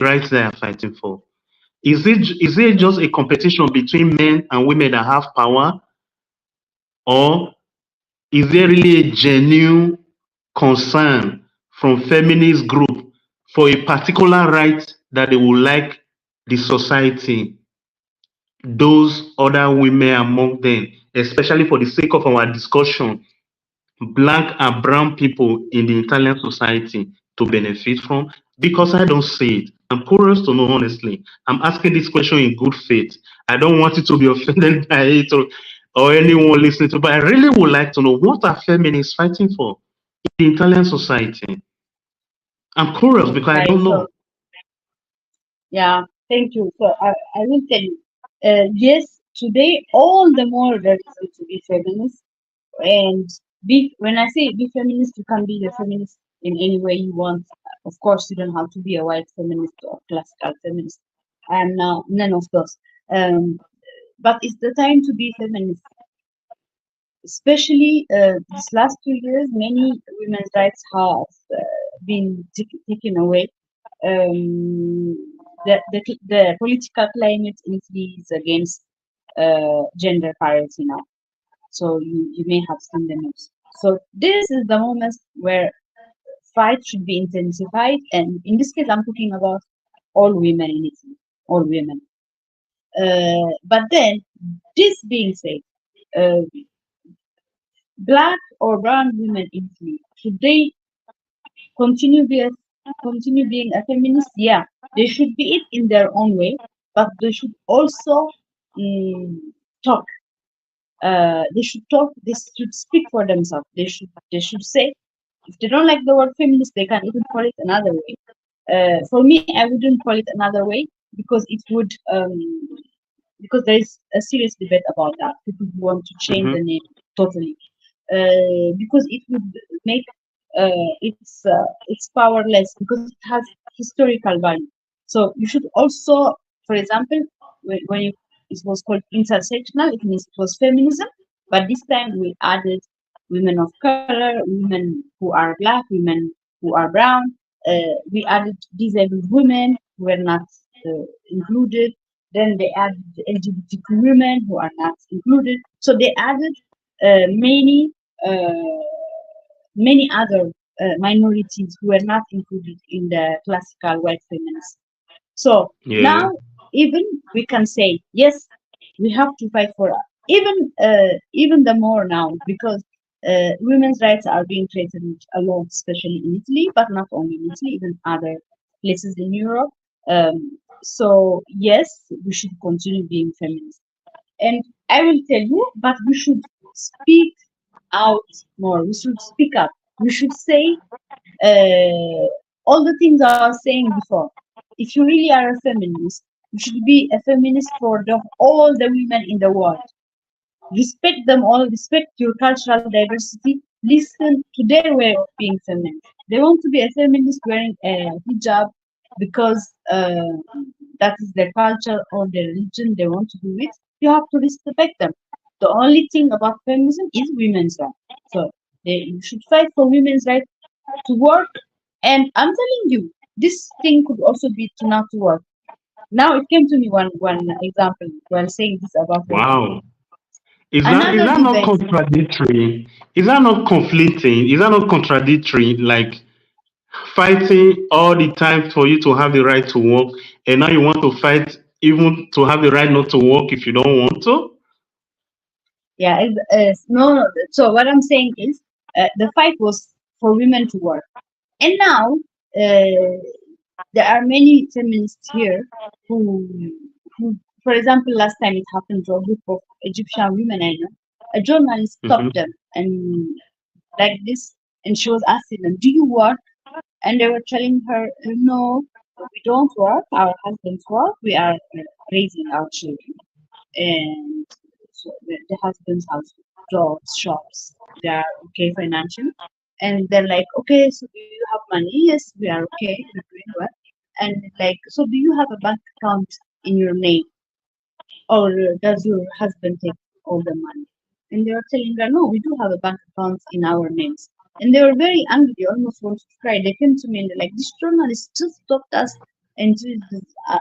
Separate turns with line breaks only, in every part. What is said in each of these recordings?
rights they are fighting for? Is it just a competition between men and women that have power, or is there really a genuine concern from feminist group for a particular right that they would like the society, those other women among them, especially for the sake of our discussion, black and brown people in the Italian society to benefit from? Because I don't see it. I'm curious to know, honestly. I'm asking this question in good faith. I don't want you to be offended by it, or anyone listening to, but I really would like to know, what are feminists fighting for in the Italian society? I'm curious because I
Right.
don't
So
know.
yeah, thank you. So I will tell you. Yes, today all the more there is to be feminist and be. When I say be feminist, you can be the feminist in any way you want. Of course, you don't have to be a white feminist or classical feminist. I'm none of those. But it's the time to be feminist. Especially this last 2 years, many women's rights have been taken away. Um, the political climate in Italy is against gender parity now. So you may have seen the news. So this is the moment where fight should be intensified. And in this case, I'm talking about all women in Italy, all women. But then, this being said, uh, black or brown women in Italy, should they continue be a, continue being a feminist? Yeah, they should be it in their own way, but they should also mm, talk. They should talk. They should speak for themselves. They should say if they don't like the word feminist, they can even call it another way. For me, I wouldn't call it another way because it would because there is a serious debate about that. People who want to change
Mhm.
the name totally because it would make its powerless because it has historical value. So you should also, for example, when it was called intersectional, it means it was feminism, but this time we added women of color, women who are black, women who are brown. We added disabled women who were not included. Then they added the LGBTQ women who are not included. So they added many many other minorities who were not included in the classical white feminists. So
Yeah.
now even we can say yes, we have to fight for even the more now because women's rights are being threatened a lot, especially in Italy, but not only in Italy, even other places in Europe. So yes, we should continue being feminist. And I will tell you, but we should speak out more. We should speak up. We should say all the things I was saying before. If you really are a feminist, you should be a feminist for all the women in the world. Respect them all, respect your cultural diversity, listen to their way of being feminist. They want to be a feminist wearing a hijab because that is their culture or their religion, they want to do it. You have to respect them. The only thing about feminism is women's rights. So you should fight for women's rights to work. And I'm telling you, this thing could also be to not to work. Now it came to me one example while saying this about feminism.
Wow. Is
Another
that not
debate.
contradictory? Is that not conflicting? Is that not contradictory? Like fighting all the time for you to have the right to work, and now you want to fight even to have the right not to work if you don't want to?
Yeah, no, no. So what I'm saying is, the fight was for women to work, and now there are many feminists here who, for example, last time it happened to a group of Egyptian women I know, a journalist stopped
Hmm.
them and like this, and she was asking them, "Do you work?" And they were telling her, "No, we don't work. Our husbands work. We are raising our children." And so the husbands have jobs, shops, they are okay financially. And they're like, okay, so do you have money? Yes, we are okay, we're doing well. And like, so do you have a bank account in your name? Or does your husband take all the money? And they were telling her, no, we do have a bank account in our names. And they were very angry, they almost wanted to cry. They came to me and they're like, this journalist just stopped us injured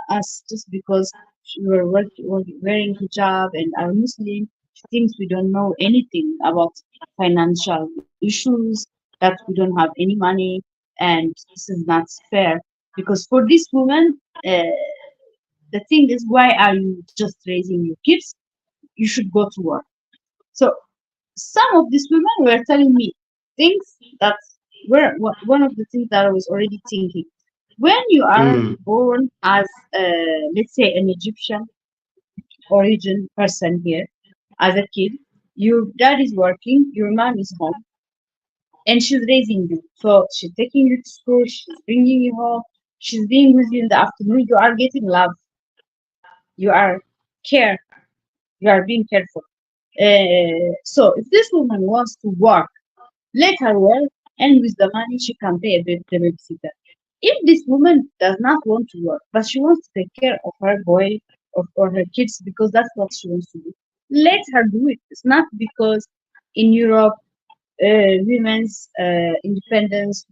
us just because we were wearing hijab and are Muslim. She thinks we don't know anything about financial issues, that we don't have any money, and this is not fair. Because for this woman, the thing is, why are you just raising your kids? You should go to work. So some of these women were telling me things that were one of the things that I was already thinking. When you are
Mm.
born as, let's say, an Egyptian origin person here, as a kid, your dad is working, your mom is home, and she's raising you. So she's taking you to school, she's bringing you home, she's being with you in the afternoon. You are getting love, you are care, you are being careful. So if this woman wants to work, let her work, and with the money she can pay the babysitter. If this woman does not want to work, but she wants to take care of her boy or her kids because that's what she wants to do, let her do it. It's not because in Europe women's independence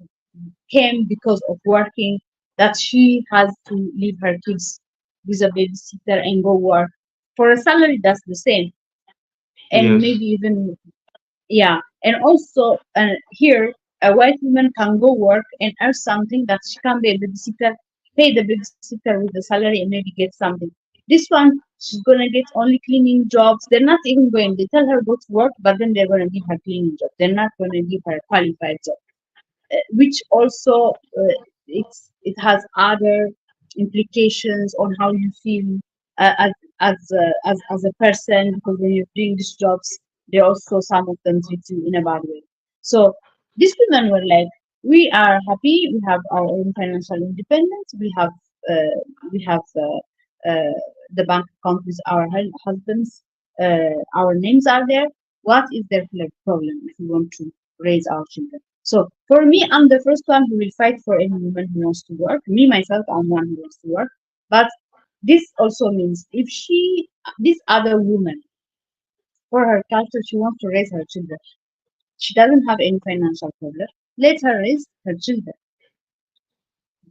came because of working that she has to leave her kids with a babysitter and go work. For a salary, that's the same, and
Yes.
maybe even, yeah. And also here, a white woman can go work and earn something that she can be a babysitter, pay the babysitter with the salary and maybe get something. This one, she's gonna get only cleaning jobs. They're not even going. They tell her go to work, but then they're gonna give her cleaning job. They're not gonna give her a qualified job, which also it has other implications on how you feel as a person, because when you're doing these jobs, they also, some of them, treat you in a bad way. So these women were like, we are happy, we have our own financial independence, we have the bank account with our husbands, our names are there. What is their problem if we want to raise our children? So for me, I'm the first one who will fight for any woman who wants to work. Me myself, I'm one who wants to work. But this also means if this other woman, for her culture, she wants to raise her children. She doesn't have any financial problem. Let her raise her children.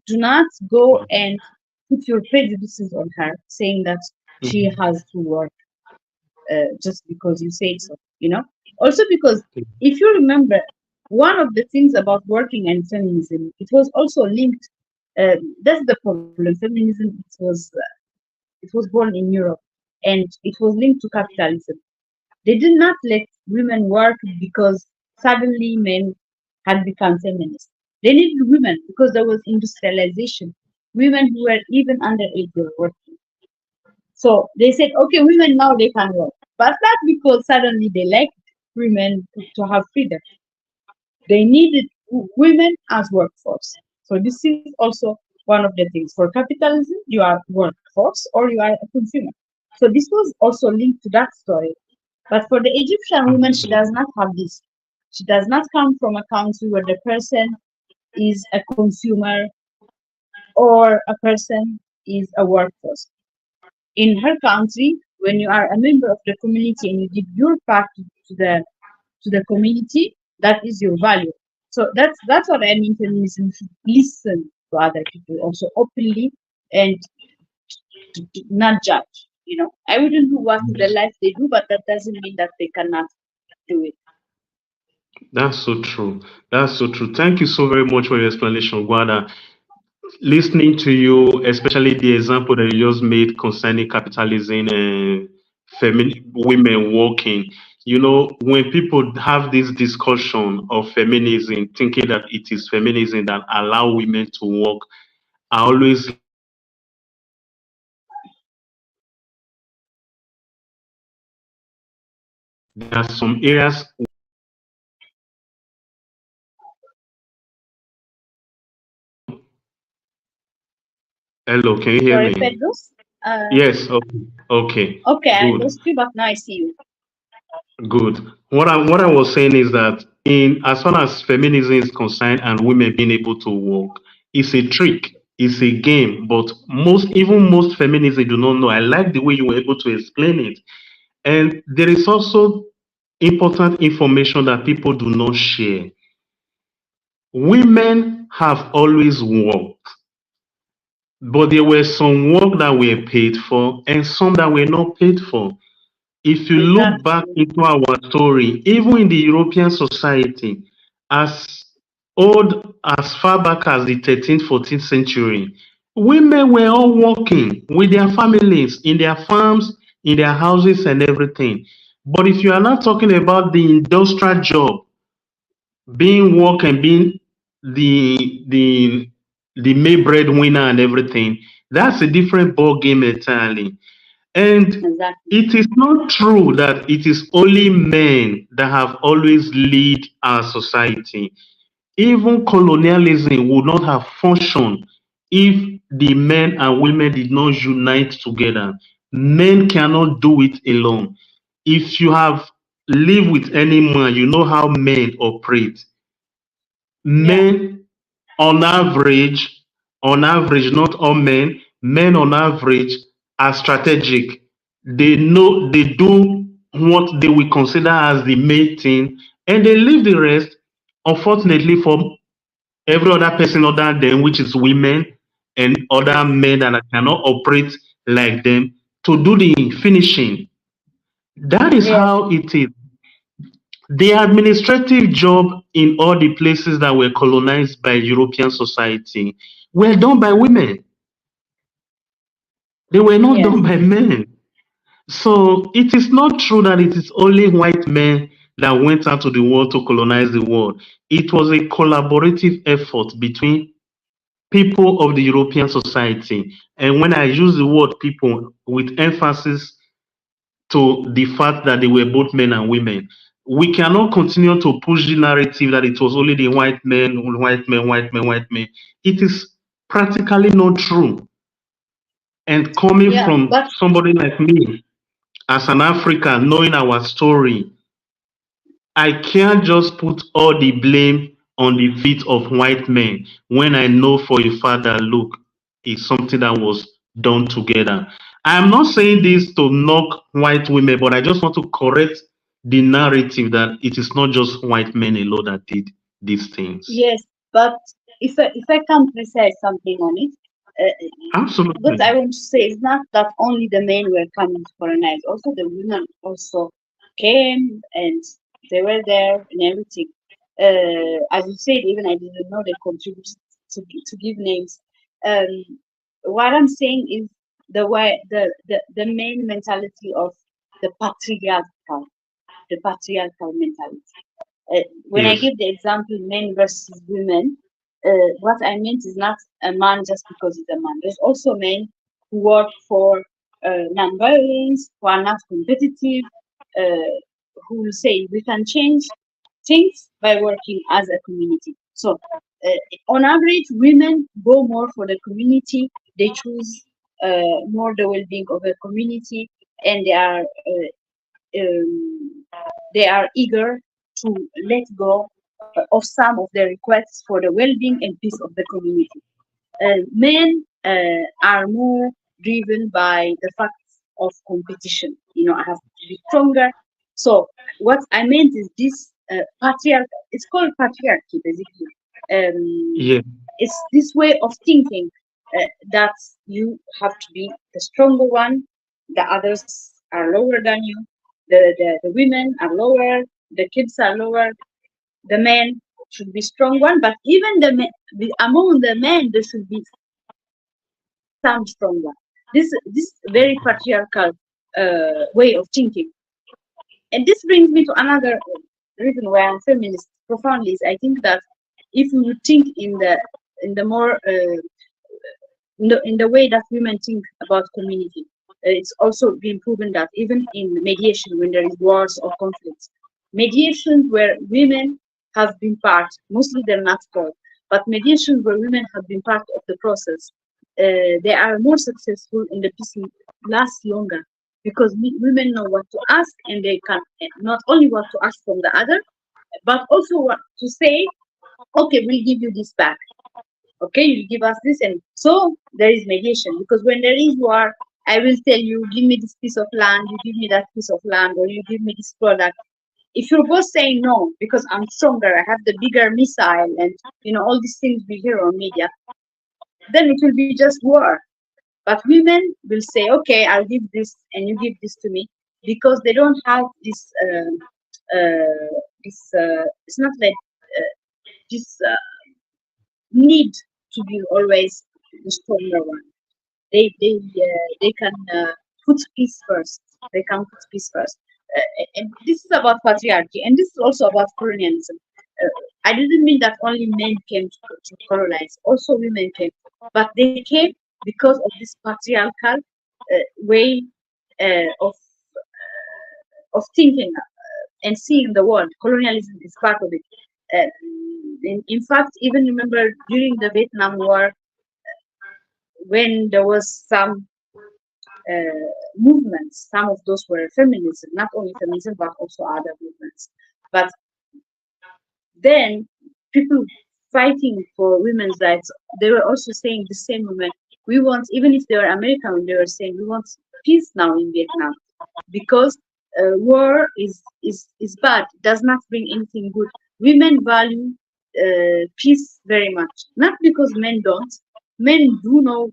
Do not go
Wow.
and put your prejudices on her, saying that she
Mhm.
has to work just because you say so. Also because if you remember, one of the things about working and feminism, it was also linked. That's the problem. Feminism, it was born in Europe, and it was linked to capitalism. They did not let women work because suddenly men had become feminists. They needed women because there was industrialization. Women who were even underage were working. So they said, okay, women now they can work. But not because suddenly they liked women to have freedom. They needed women as workforce. So this is also one of the things. For capitalism, you are workforce or you are a consumer. So this was also linked to that story. But for the Egyptian woman, she does not have this. She does not come from a country where the person is a consumer or a person is a workforce. In her country, when you are a member of the community and you give your part to the community, that is your value. So that's what I mean. Feminism should listen to other people also openly, and to not judge. I wouldn't do what the
Yes.
life they do, but that doesn't mean that they cannot do it.
That's so true. That's so true. Thank you so very much for your explanation, Guada. Listening to you, especially the example that you just made concerning capitalism and women working, when people have this discussion of feminism, thinking that it is feminism that allow women to work, I always there are some areas. Hello, can you hear
Sorry,
me?
Pedros.
Yes. Okay. Okay.
Okay, I
Good.
lost you, but now I see you.
Good. What I was saying is that in as far as feminism is concerned and women being able to work, it's a trick, it's a game. But most feminism do not know. I like the way you were able to explain it. And there is also important information that people do not share. Women have always worked. but there were some work that were paid for and some that were not paid for. If you look back
Exactly.
into our story, even in the European society, as old as far back as the 13th, 14th century, women were all working with their families, in their farms, in their houses, and everything. But if you are not talking about the industrial job, being work and being the main breadwinner and everything, that's a different ball game entirely. And
Exactly.
it is not true that it is only men that have always lead our society. Even colonialism would not have functioned if the men and women did not unite together. Men cannot do it alone. If you have lived with any man, you know how men operate.
Yeah.
Men on average, not all men on average are strategic. They know they do what they will consider as the main thing and they leave the rest, unfortunately, for every other person other than which is women and other men that cannot operate like them to do the finishing. That is
Yes.
how it is. The administrative job in all the places that were colonized by European society were done by women. They were not
Yes.
done by men. So it is not true that it is only white men that went out to the world to colonize the world. It was a collaborative effort between people of the European society. And when I use the word people with emphasis to the fact that they were both men and women. We cannot continue to push the narrative that it was only the white men, white men, white men, white men. It is practically not true. And coming
Yeah.
from
But
somebody like me, as an African, knowing our story, I can't just put all the blame on the feet of white men when I know for a fact that look, it's something that was done together. I'm not saying this to knock white women, but I just want to correct the narrative that it is not just white men alone that did these things.
yes, but if I can precise something on it, what I
Absolutely.
want to say is not that only the men were coming to colonize, also the women also came and they were there and everything. As you said, even I didn't know they contributed to give names. Um, what I'm saying is the main mentality of the patriarchal mentality. When I
Yes.
give the example men versus women, what I meant is not a man just because he's a man. There's also men who work for non-violence, who are not competitive, uh, who will say we can change things by working as a community. So, on average, women go more for the community. They choose more the well-being of a community, and they are eager to let go of some of their requests for the well-being and peace of the community. Men are more driven by the facts of competition. I have to be stronger. So what I meant is this it's called patriarchy basically. Um,
Yes.
it's this way of thinking that you have to be the stronger one, the others are lower than you, the women are lower, the kids are lower, the men should be strong one, but even among the men there should be some strong one. This very patriarchal way of thinking, and this brings me to another reason why I'm feminist profoundly. Is I think that if we would think in the more in the way that women think about community, it's also been proven that even in mediation, when there is wars or conflicts, mediations where women have been part, mostly they're not called, but mediations where women have been part of the process, they are more successful and the peace lasts longer because women know what to ask and they can not only what to ask from the other, but also what to say. Okay, we'll give you this back. Okay, you give us this, and so there is mediation because when there is war, I will tell you, give me this piece of land, you give me that piece of land, or you give me this product. If you're both saying no because I'm stronger, I have the bigger missile, and all these things we hear on media, then it will be just war. But women will say, okay, I'll give this and you give this to me, because they don't have it's not like this need to be always the stronger one. They can put peace first. They can put peace first. And this is about patriarchy, and this is also about colonialism. I didn't mean that only men came to colonize; also women came, but they came because of this patriarchal way of thinking and seeing the world. Colonialism is part of it. Uh, in fact, even remember during the Vietnam War, when there was some movements. Some of those were feminism, not only feminism, but also other movements. But then people fighting for women's rights, they were also saying the same moment. We want, even if they were American, they were saying we want peace now in Vietnam, because war is bad, does not bring anything good. Women value peace very much, not because men don't. Men do know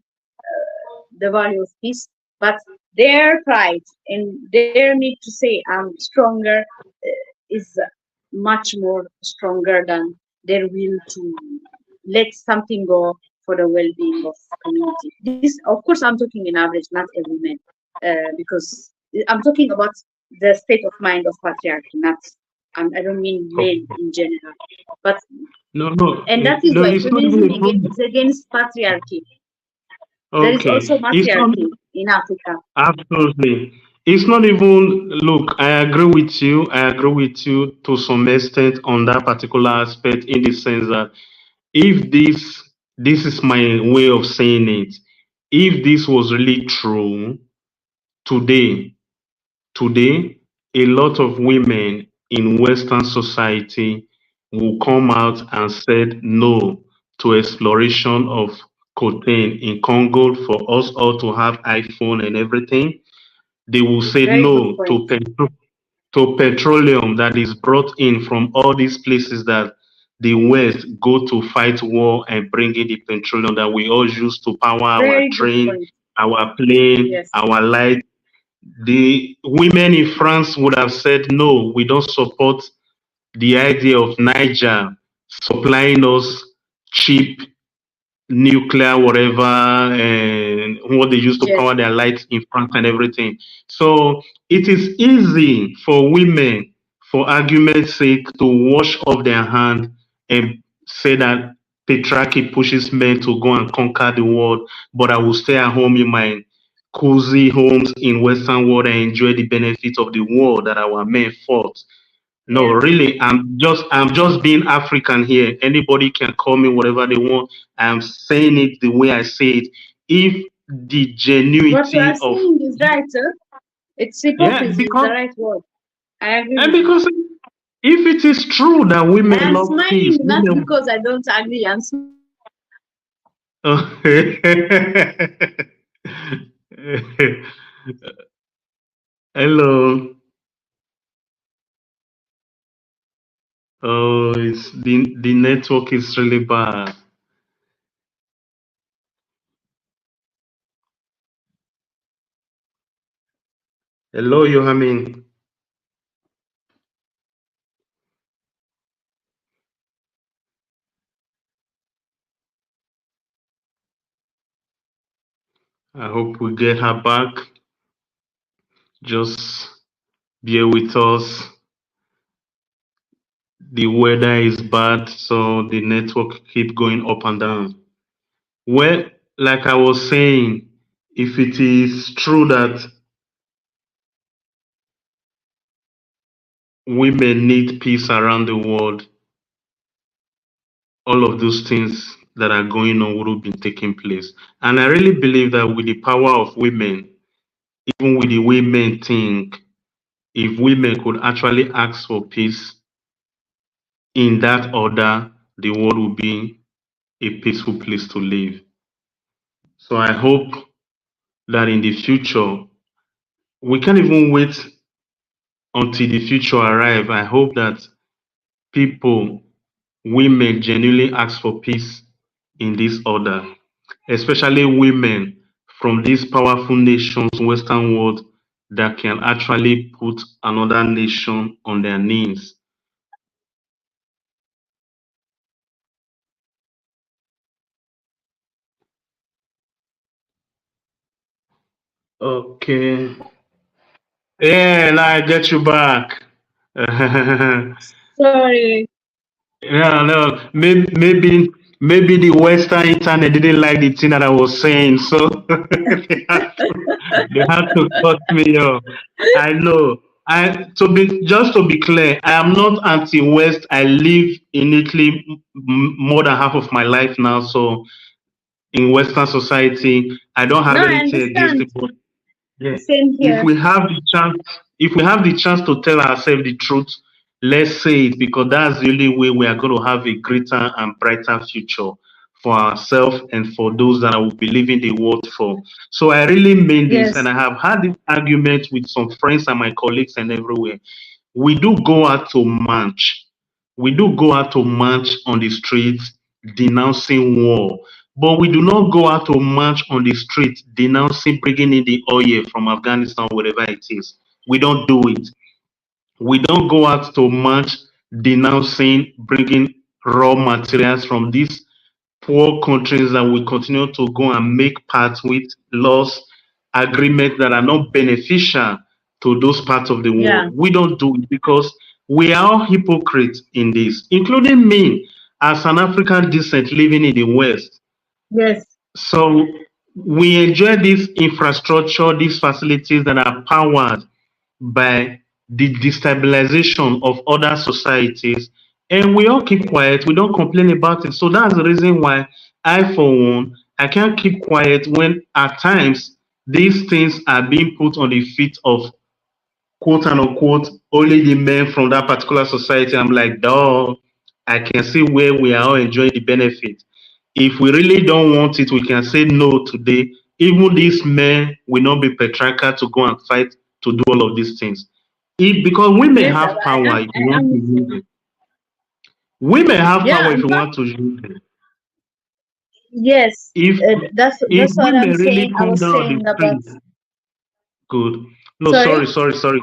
the value of peace, but their pride and their need to say I'm stronger is much more stronger than their will to let something go for the well-being of community. This, of course, I'm talking in average, not every man, because I'm talking about the state of mind of patriarchy, not I don't mean men in general, but
No, no,
and that is
no,
why
it's not
feminism
even a
again
problem.
is against patriarchy. There is
Okay,
also
it's not
matriarchy in Africa.
absolutely. It's not even. Look, I agree with you. I agree with you to some extent on that particular aspect, in the sense that if this is my way of saying it, if this was really true today, today, a lot of women in Western society will come out and said no to exploration of cocaine in Congo for us all to have iPhone and everything. They will say
Very good
no
point.
to petroleum that is brought in from all these places that the West go to fight war and bring in the petroleum that we all use to power our
Very good
train,
point.
our plane,
Yes.
our light. The women in France would have said, no, we don't support the idea of Niger supplying us cheap nuclear, whatever, and what they use to
Yes.
power their lights in France and everything. So it is easy for women, for argument's sake, to wash off their hand and say that patriarchy pushes men to go and conquer the world, but I will stay at home in my cozy homes in Western world and enjoy the benefits of the war that our men fought. No,
Yes.
really, I'm just being African here. Anybody can call me whatever they want. I'm saying it the way I say it. If the
What you are
genuinity of,
saying is right, sir. It's
yeah,
hypocrisy is the
because
right word. I agree
and
with you.
because if it is true that
I
women
am
love peace,
smiling not
women.
because I don't agree. I'm
Hello. Oh, it's the network is really bad. Hello, Yohamin. I hope we get her back. Just bear with us. The weather is bad, so the network keep going up and down. Well, like I was saying, if it is true that women need peace around the world, all of those things that are going on would have been taking place. And I really believe that with the power of women, even with the way men think, if women could actually ask for peace in that order, the world would be a peaceful place to live. So I hope that in the future, we can't even wait until the future arrive. I hope that people, women genuinely ask for peace in this order. especially women from these powerful nations, Western world, that can actually put another nation on their knees. Okay. Yeah, now I get you back.
Sorry.
Yeah, no, maybe the Western internet didn't like the thing that I was saying, so they had to cut me off. I know. Just to be clear, I am not anti-West. I live in Italy more than half of my life now, so in Western society, I don't have
No, I
anything against
understand.
it. But yeah,
Same
if
here.
we have the chance, if we have the chance to tell ourselves the truth, let's say it because that's the only way we are going to have a greater and brighter future for ourselves and for those that I will be leaving the world for. So I really mean this, and
Yes.
I have had this argument with some friends and my colleagues and everywhere. We do go out to march. We do go out to march on the streets denouncing war. But we do not go out to march on the street denouncing bringing in the oil from Afghanistan, wherever it is. We don't do it. We don't go out to march denouncing bringing raw materials from these poor countries that will continue to go and make part with laws, agreements that are not beneficial to those parts of the
Yeah.
world. We don't do it because we are all hypocrites in this, including me as an African descent living in the West.
Yes.
So we enjoy this infrastructure, these facilities that are powered by the destabilization of other societies, and we all keep quiet. We don't complain about it. So that's the reason why I, for one, I can't keep quiet when at times these things are being put on the feet of quote and unquote only the men from that particular society. I'm like, duh, I can see where we are all enjoying the benefit. If we really don't want it, we can say no today. Even these men will not be patriarchal to go and fight to do all of these things. Because women
Yes,
have power if you
I
want
am
to
with
use
you.
it. Women have
Yeah,
power if
in
you
fact,
want to use it.
yes.
If if
That's what I'm
women really
saying. I
come
was
down the
saying about.
street, good. No,
Sorry.
sorry.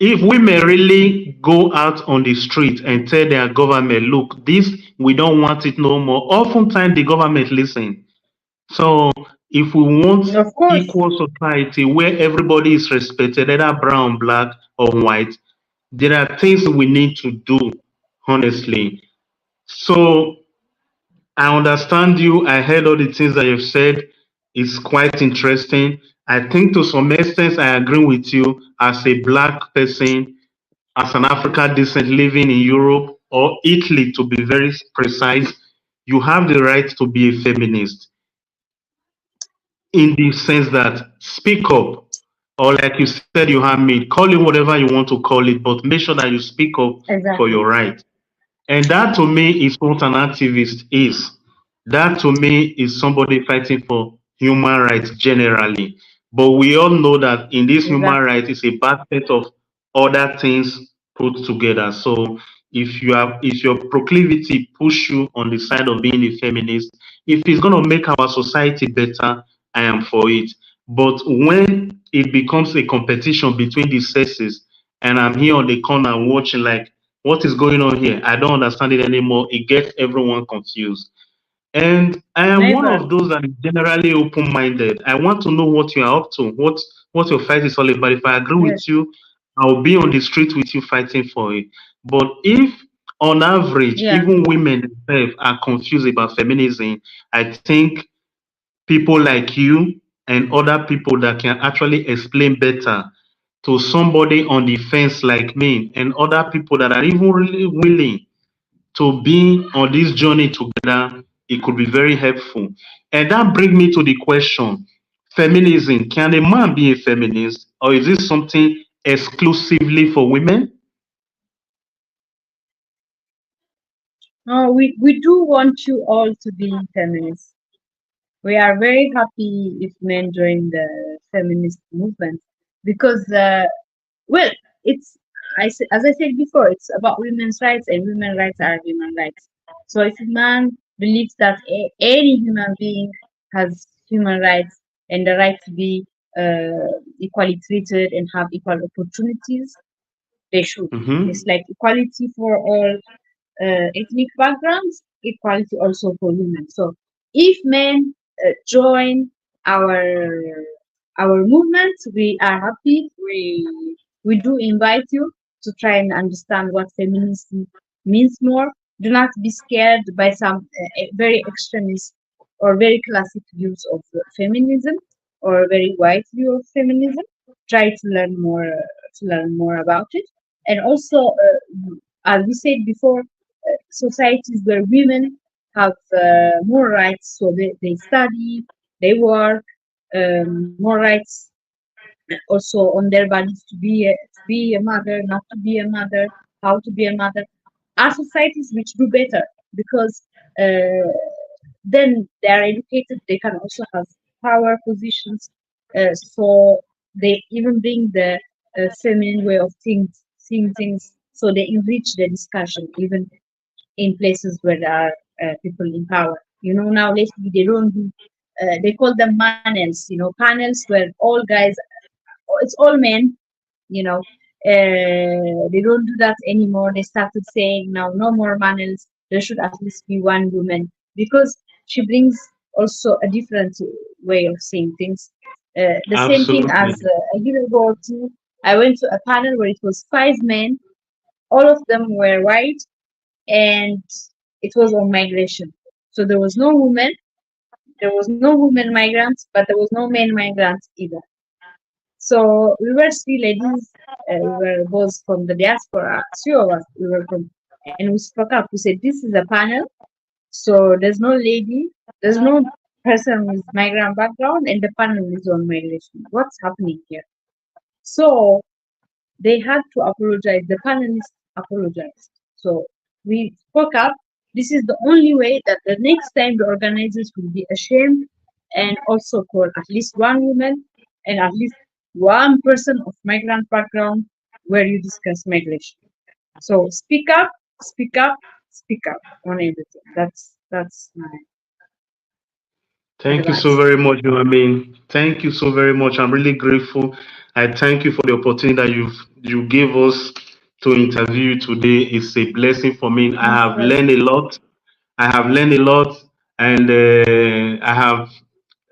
If women really go out on the street and tell their government, look, this we don't want it no more, oftentimes the government listen. So if we want
Of course.
equal society where everybody is respected, either brown, black, or white, there are things we need to do, honestly. So I understand you. I heard all the things that you've said. It's quite interesting. I think to some extent I agree with you as a black person, as an African descent living in Europe or Italy, to be very precise, you have the right to be a feminist in the sense that speak up, or like you said, you have me call it whatever you want to call it, but make sure that you speak up for
Exactly.
your right. And that to me is what an activist is. That to me is somebody fighting for human rights generally. But we all know that in this human
Exactly.
rights is a basket of other things put together. So if your proclivity push you on the side of being a feminist, if it's gonna make our society better, I am for it. But when it becomes a competition between the sexes and I'm here on the corner watching like what is going on here? I don't understand it anymore. It gets everyone confused. And I am one
Never.
of those that is generally open-minded. I want to know what you are up to, what your fight is all about. If I agree
Yes.
with you, I'll be on the street with you fighting for it. But if on average,
Yeah.
even women themselves are confused about feminism, I think people like you and other people that can actually explain better to somebody on the fence like me and other people that are even really willing to be on this journey together, it could be very helpful. And that brings me to the question, feminism, can a man be a feminist or is this something exclusively for women?
No, we do want you all to be feminists. We are very happy if men join the feminist movement because, well, it's as I said before, it's about women's rights, and women's rights are human rights. So if a man believes that any human being has human rights and the right to be equally treated and have equal opportunities. They should. It's
Mm-hmm.
like equality for all ethnic backgrounds, equality also for women. So if men join our our movement, we are happy. We do invite you to try and understand what feminism means more. Do not be scared by some very extremist or very classic views of feminism or very white view of feminism. Try to learn more about it, and also, as we said before, societies where women have more rights, so they study, they work, more rights also on their bodies to be a mother, not to be a mother, how to be a mother, are societies which do better because uh, then they are educated, they can also have power positions, so they even bring the feminine way of seeing things, so they enrich the discussion even in places where there are people in power. You know, now lately they don't do, they call them panels, you know, panels where all guys, it's all men, you know. They don't do that anymore. They started saying now no more panels. There should at least be one woman because she brings also a different way of seeing things. The same thing as
Absolutely.
a year ago or two, I went to a panel where it was five men. All of them were white, and it was on migration. So there was no woman, there was no women migrants, but there was no men migrants either. So we were three ladies. We were both from the diaspora. Three of us. We were from, and we spoke up. We said, "This is a panel, so there's no lady, there's no person with migrant background, and the panel is on migration. What's happening here?" So they had to apologize. The panelists apologized. So we spoke up. This is the only way that the next time the organizers will be ashamed and also call at least one woman and at least one person of migrant background where you discuss migration. So speak up, speak up, speak up on everything. That's my
Thank you so
advice.
very much, Yohamin. Thank you so very much. I'm really grateful. I thank you for the opportunity that you gave us to interview you today. It's a blessing for me. I
Most
have learned
welcome.
a lot. I have learned a lot, and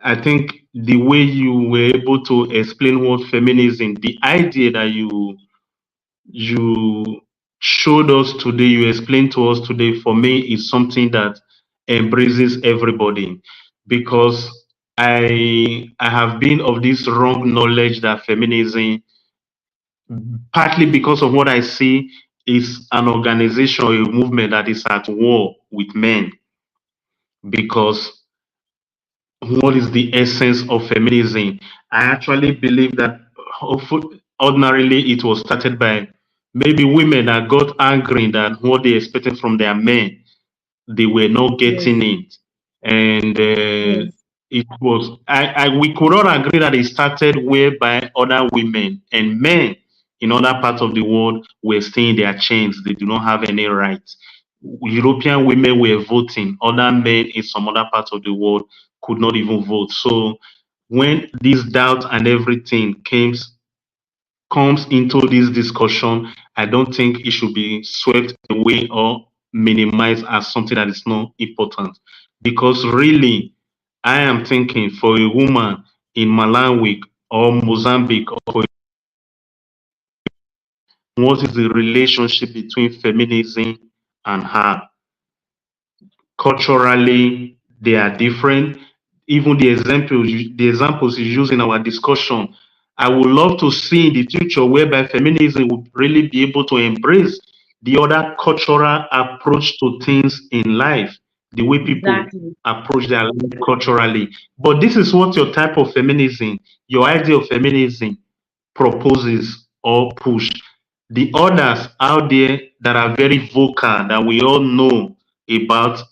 I think the way you were able to explain what feminism, the idea that you showed us today, you explained to us today, for me is something that embraces everybody, because I have been of this wrong knowledge that feminism, partly because of what I see, is an organization or a movement that is at war with men. Because what is the essence of feminism? I actually believe that ordinarily it was started by maybe women that got angry that what they expected from their men, they were not getting
Yes,
it. And
yes,
it was, we could all agree that it started whereby other women and men in other parts of the world were staying in their chains. They do not have any rights. European women were voting, other men in some other parts of the world could not even vote. So when this doubt and everything comes into this discussion, I don't think it should be swept away or minimized as something that is not important. Because really, I am thinking for a woman in Malawi or Mozambique, or for what is the relationship between feminism and her? Culturally, they are different. Even the examples you use in our discussion, I would love to see in the future whereby feminism would really be able to embrace the other cultural approach to things in life, the way people
exactly.
approach their life culturally. But this is what your type of feminism, your idea of feminism proposes or push. The others out there that are very vocal that we all know about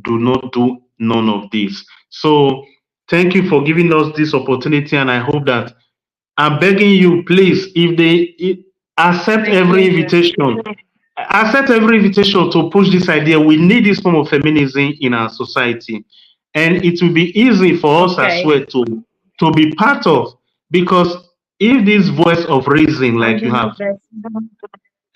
do not do none of this. So thank you for giving us this opportunity, and I hope that I'm begging you, please, if they accept
My
every
pleasure.
invitation, accept every invitation to push this idea. We need this form of feminism in our society, and it will be easy for us as
Okay.
well to be part of, because if this voice of reason
I'll
like
do
you
my
have,
best.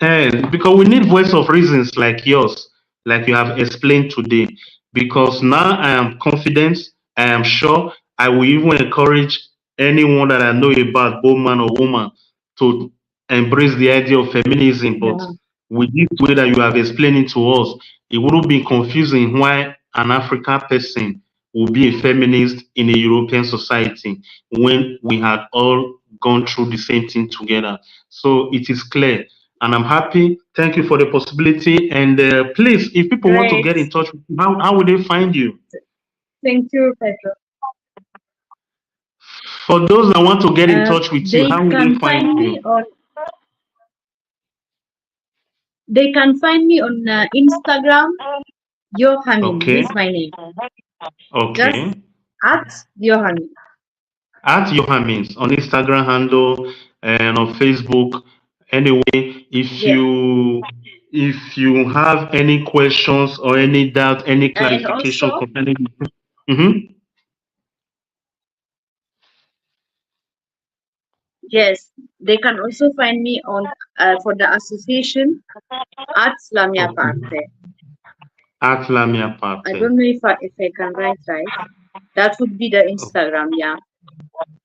and because we need voice of reasons like yours, like you have explained today. Because now I am confident, I am sure, I will even encourage anyone that I know about, both man or woman, to embrace the idea of feminism. But
Yeah.
with this way that you have explained it to us, it wouldn't be confusing why an African person will be a feminist in a European society when we had all gone through the same thing together. So it is clear, and I'm happy. Thank you for the possibility. And please, if people want to
Great.
get in touch with you, how will they find you?
Thank you, Pedro.
For those that want to get in touch with you,
They
how will they
can
find
find
you?
me on Instagram. Yohamin
Okay,
is my name. Just
okay.
at Yohamin.
At Yohamin on Instagram handle and on Facebook. Anyway,
Yes.
if you have any questions or any doubt, any
And
clarification
also,
concerning, Mhm.
yes, they can also find me on for the association at Mia
Okay.
Parte.
At Lamia
I
Parte.
don't know if I can write right. That would be the Instagram, yeah.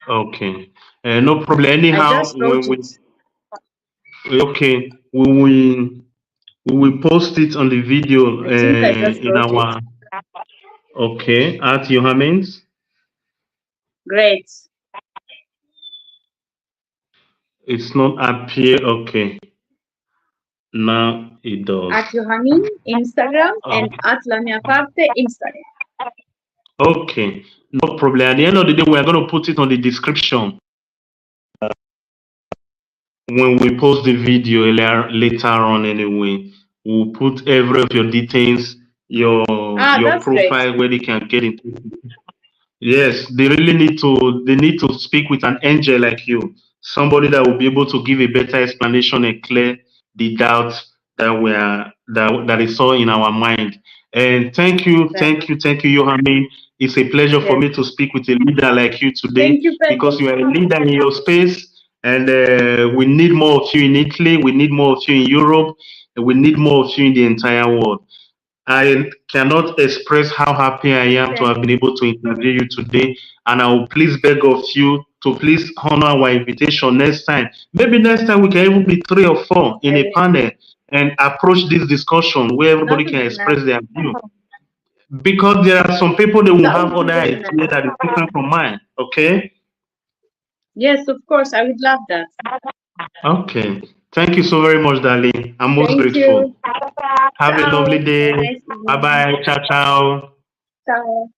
Okay. No problem.
I
Anyhow,
just wrote
when
it.
okay, we will post it on the video
I think I just
in
wrote it.
our, okay, at Yohamin's.
Great.
It's not appear. Okay. Now it does.
At Yohamin Instagram
Oh,
and at Mia Parte Instagram.
okay. No problem. At the end of the day, we are going to put it on the description when we post the video later on. Anyway, we'll put every of your details, your
That's great.
profile, where they can get into. Yes, they really need to. They need to speak with an angel like you, somebody that will be able to give a better explanation and clear the doubts that is all in our mind. And
Exactly.
thank you, Yohamin. It's a pleasure for
Yes.
me to speak with a leader like you today,
Thank you,
because
Pedro.
you are a leader in your space, and we need more of you in Italy. We need more of you in Europe, and we need more of you in the entire world. I cannot express how happy I am to
Thank
have been able to interview you today, and I will please beg of you to please honor our invitation next time. Maybe next time we can even be 3 or 4 in
I
a
will.
panel and approach this discussion where
That
everybody
would
can
be nice.
express their view. Because there are some people that will
That
have
would be
other
very
ideas
nice.
that is different from mine. Okay?
Yes, of course. I would love that.
Okay. Thank you so very much, darling. I'm most
Thank
grateful.
you.
Have a lovely
Ciao.
day.
Have a nice
Bye
evening.
bye. Ciao, ciao.
Ciao.